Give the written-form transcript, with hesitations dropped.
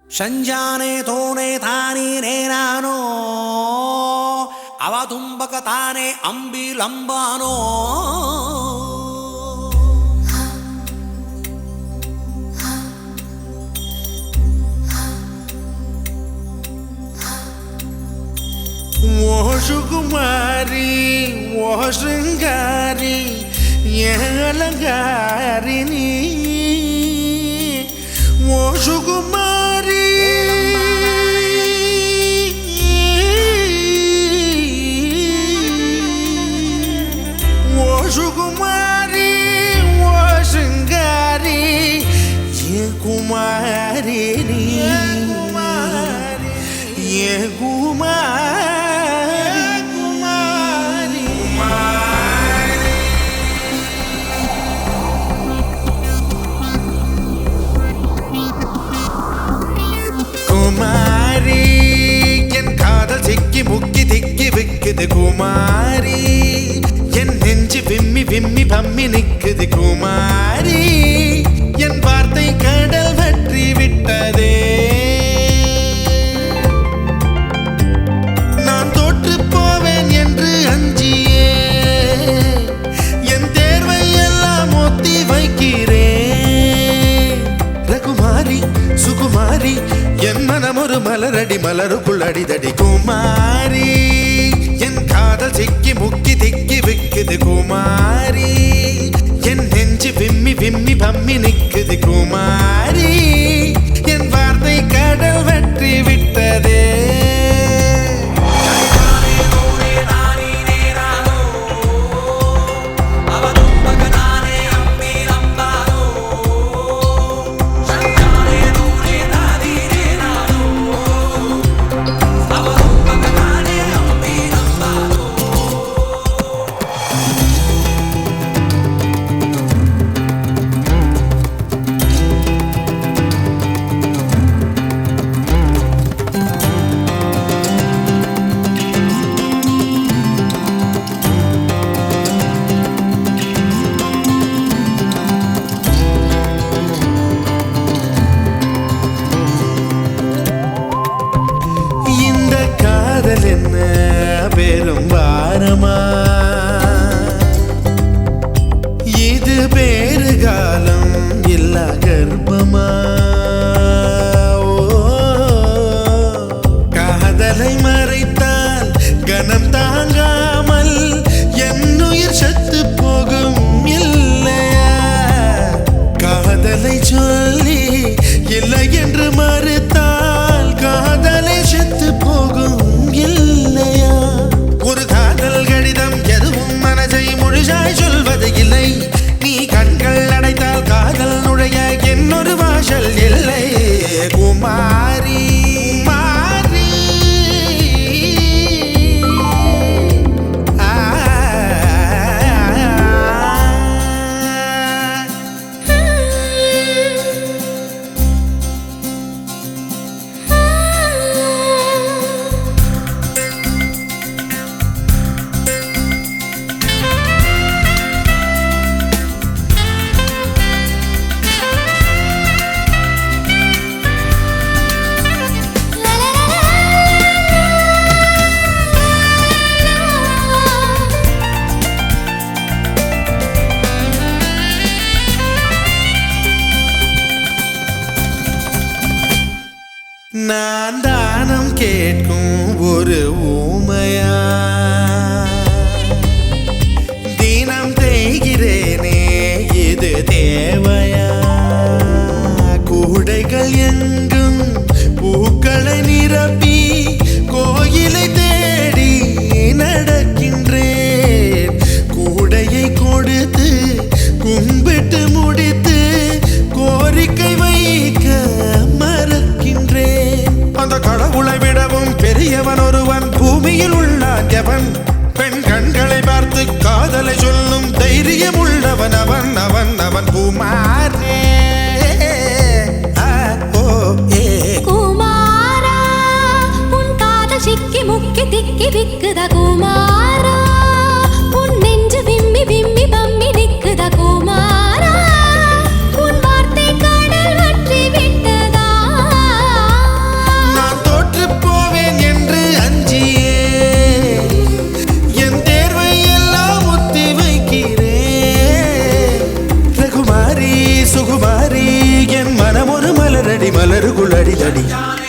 ಸಂಜಾನೆ ತೋನೆ ತಾನೀನೇ ನಾನು ಅವತುಂಬಕ ತಾನೆ ಅಂಬಿಲಂಬಾನೋ ಓ ಸುಕುಮಾರಿ ಓ ಶೃಂಗಾರಿ ಅಲಂಗಾರಿಣಿ ಓ ಸುಕುಮಾರಿ ಓ ಸುಕುಮಾರಿ ಓ ಶೃಂಗಾರಿ ಕುಮಾರಿಣಿ குமாரி என் காதல் சிக்கி முக்கி திக்கி விக்குது குமாரி என் நெஞ்சு விம்மி விம்மி பம்மி நிக்குது குமாரி என் வார்த்தை கடல் வற்றி விட்டதே நான் தோற்று போவேன் என்று அஞ்சியே என் தேர்வை எல்லாம் ஒத்தி வைக்கிறேன் ரகுமாரி சுகுமாரி என் மனம் ஒரு மலரடி மலருக்குள் அடிதடி குமாரி என் காதல் சிக்கி முக்கி திக்கி விக்குது குமாரி என் நெஞ்சு விம்மி விம்மி பம்மி நிக்குது குமாரி என் வார்த்தை கடல் வெற்றி விட்டதே என்ன பெரும் வாரமா இது பேரு காலம் இல்ல கர்ப்பமா காதலை மறைத்தால் கனம் தாங்காமல் என்னுயிர் சத்து போகும் இல்லையா காதலை சொல்லி இல்லை என்று மறுத்தால் காதலை செத்து போகும் இல்லையா ஒரு காதல் கடிதம் எதுவும் மனதை முழுசாய் சொல்வது இல்லை நீ கண்கள் அடைத்தால் காதல் நுழைய என்னொரு வாசல் இல்லை குமாரி மாறி நான் தானம் கேட்கும் ஒரு ஊமையா தினம் தேய்கிறேனே இது தேவையா கூடைகள் எங்கும் பூக்களை நிரப்பி கோயிலை தேடி நடக்கின்றேன் கூடையை கொடுத்து கும்பிட்டு முடித்து கோரிக்கை வைக்க மறக்கின்றேன் அந்த கடவுளை விடவும் பெரியவன் ஒருவன் பூமியில் உள்ளான் எவன் பெண் கண்களை பார்த்து காதலை சொல்லும் தைரியம் உள்ளவன் அவன் அவன் அவன் குமாரே குமாரா உன் காதல் சிக்கி முக்கி திக்கி விக்குத குமாரா உன் நெஞ்சு விம்மி விம்மி பம்மி நிக்குத குமாரா உன் வார்த்தை கடல் வற்றி விட்டதா தடி